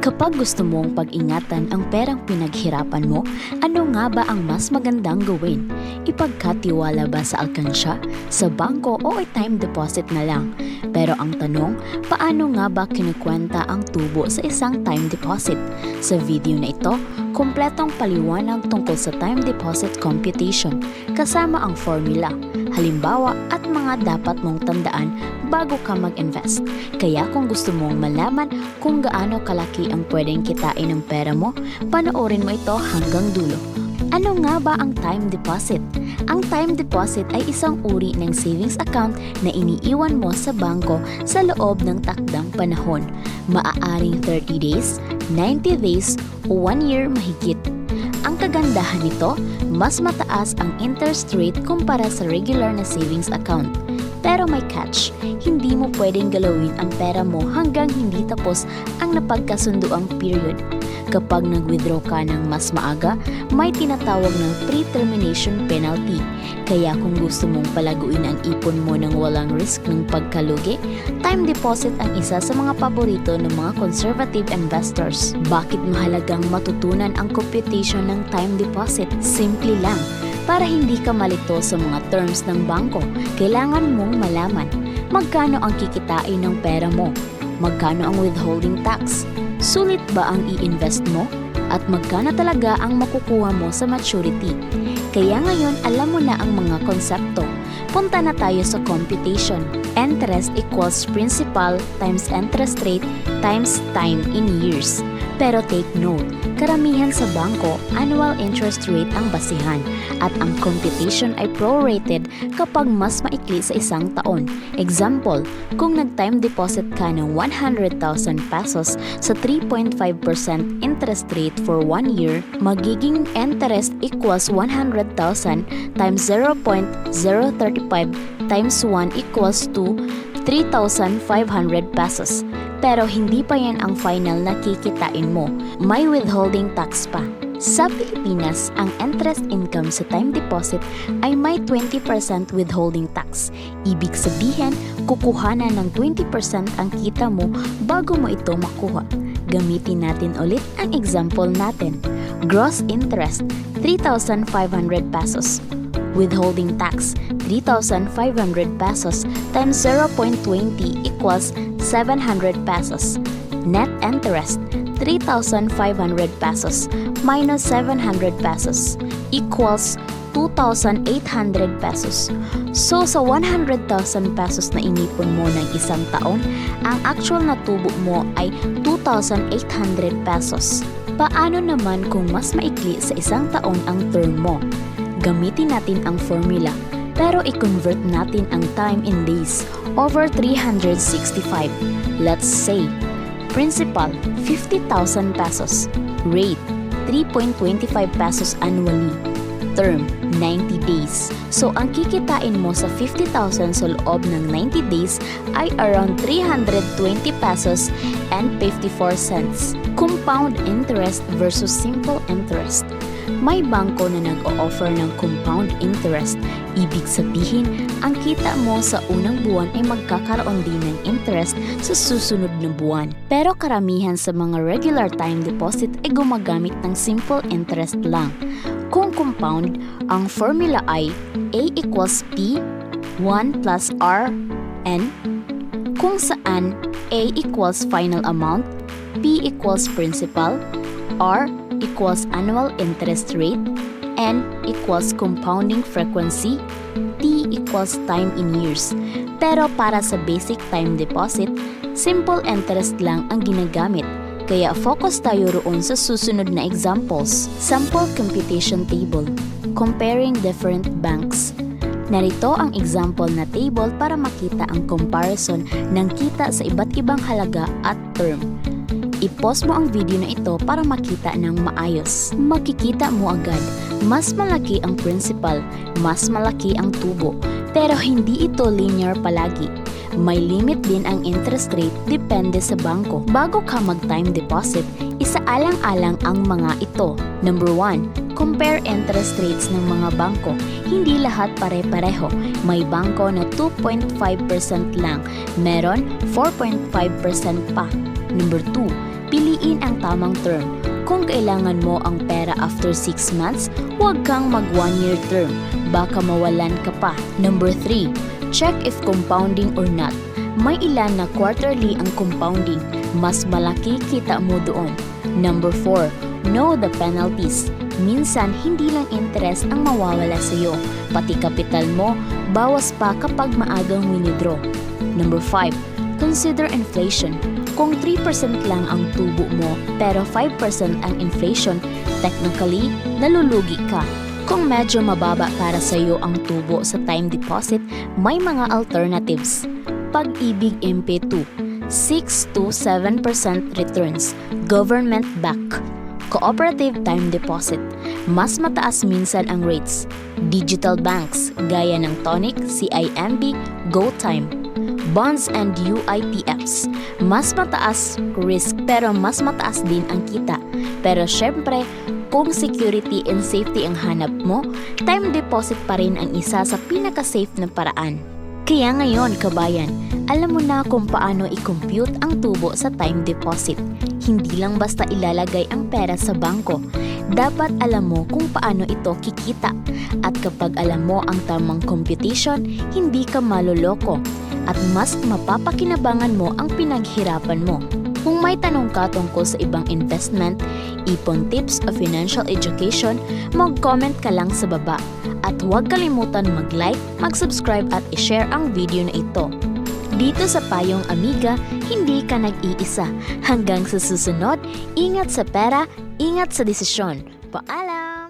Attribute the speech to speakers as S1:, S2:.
S1: Kapag gusto mong pag-ingatan ang perang pinaghirapan mo, ano nga ba ang mas magandang gawin? Ipagkatiwala ba sa alkansya, sa bangko o ay time deposit na lang? Pero ang tanong, paano nga ba kinikwenta ang tubo sa isang time deposit? Sa video na ito, kumpletong paliwanag tungkol sa time deposit computation, kasama ang formula, halimbawa at mga dapat mong tandaan bago ka mag-invest. Kaya kung gusto mong malaman kung gaano kalaki ang pwedeng kitain ng pera mo, panoorin mo ito hanggang dulo. Ano nga ba ang time deposit? Ang time deposit ay isang uri ng savings account na iniiwan mo sa bangko sa loob ng takdang panahon. Maaaring 30 days, 90 days o 1 year mahigit. Ang kagandahan nito, mas mataas ang interest rate kumpara sa regular na savings account. Pero may catch, hindi mo pwedeng galawin ang pera mo hanggang hindi tapos ang napagkasunduang period. Kapag nag-withdraw ka ng mas maaga, may tinatawag ng pre-termination penalty. Kaya kung gusto mong palaguin ang ipon mo ng walang risk ng pagkalugi, time deposit ang isa sa mga paborito ng mga conservative investors. Bakit mahalagang matutunan ang computation ng time deposit? Simple lang. Para hindi ka malito sa mga terms ng bangko, kailangan mong malaman magkano ang kikitain ng pera mo, magkano ang withholding tax, sulit ba ang i-invest mo, at magkano talaga ang makukuha mo sa maturity. Kaya ngayon alam mo na ang mga konsepto. Punta na tayo sa computation. Interest equals principal times interest rate times time in years. Pero take note, karamihan sa bangko, annual interest rate ang basihan at ang computation ay prorated kapag mas maikli sa isang taon. Example, kung nag-time deposit ka ng 100,000 pesos sa 3.5% interest rate for 1 year, magiging interest equals 100,000 times 0.035 times 1 equals to 3,500 pesos. Pero hindi pa yan ang final na kikitain mo. May withholding tax pa. Sa Pilipinas, ang interest income sa time deposit ay may 20% withholding tax. Ibig sabihin, kukuhanan ng 20% ang kita mo bago mo ito makuha. Gamitin natin ulit ang example natin. Gross interest, 3,500 pesos. Withholding tax, 3,500 pesos times 0.20 equals 700 pesos. Net interest, 3,500 pesos minus 700 pesos equals 2,800 pesos. So sa 100,000 pesos na inipon mo ng isang taon, ang actual na tubo mo ay 2,800 pesos. Paano naman kung mas maikli sa isang taon ang term mo? Gamitin natin ang formula, pero i-convert natin ang time in days over 365. Let's say, principal, 50,000 pesos. Rate, 3.25 pesos annually. Term, 90 days. So, ang kikitain mo sa 50,000 sa loob ng 90 days ay around 320 pesos and 54 cents. Compound interest versus simple interest. May bangko na nag-o-offer ng compound interest. Ibig sabihin, ang kita mo sa unang buwan ay magkakaroon din ng interest sa susunod na buwan. Pero karamihan sa mga regular time deposit ay gumagamit ng simple interest lang. Kung compound, ang formula ay A equals P, 1 plus R, N, kung saan A equals final amount, P equals principal, R equals annual interest rate, N equals compounding frequency, T equals time in years. Pero para sa basic time deposit, simple interest lang ang ginagamit. Kaya focus tayo roon sa susunod na examples. Sample computation table. Comparing different banks. Narito ang example na table para makita ang comparison ng kita sa iba't ibang halaga at term. I-pause mo ang video na ito para makita ng maayos. Makikita mo agad, mas malaki ang principal, mas malaki ang tubo. Pero hindi ito linear palagi. May limit din ang interest rate depende sa bangko. Bago ka mag-time deposit, isaalang-alang ang mga ito. Number 1, compare interest rates ng mga bangko. Hindi lahat pare-pareho. May bangko na 2.5% lang, meron 4.5% pa. Number 2, pili piliin ang tamang term. Kung kailangan mo ang pera after 6 months, huwag kang mag 1-year term. Baka mawalan ka pa. Number 3. Check if compounding or not. May ilan na quarterly ang compounding. Mas malaki kita mo doon. Number 4. Know the penalties. Minsan, hindi lang interest ang mawawala sa iyo. Pati kapital mo, bawas pa kapag maagang winidraw. Number 5. Consider inflation. Kung 3% lang ang tubo mo pero 5% ang inflation, technically, nalulugi ka. Kung medyo mababa para sa iyo ang tubo sa time deposit, may mga alternatives. Pag-ibig MP2, 6 to 7% returns, government back. Cooperative time deposit, mas mataas minsan ang rates. Digital banks, gaya ng Tonic, CIMB, GoTime. Bonds and UITFs, mas mataas risk pero mas mataas din ang kita. Pero syempre, kung security and safety ang hanap mo, time deposit pa rin ang isa sa pinaka-safe na paraan. Kaya ngayon, kabayan, alam mo na kung paano i-compute ang tubo sa time deposit. Hindi lang basta ilalagay ang pera sa bangko. Dapat alam mo kung paano ito kikita. At kapag alam mo ang tamang computation, hindi ka maloloko. At mas mapapakinabangan mo ang pinaghirapan mo. Kung may tanong ka tungkol sa ibang investment, ipon tips o financial education, mag-comment ka lang sa baba. At huwag kalimutan mag-like, mag-subscribe at i-share ang video na ito. Dito sa Payong Amiga, hindi ka nag-iisa. Hanggang sa susunod, ingat sa pera, ingat sa desisyon. Paalam!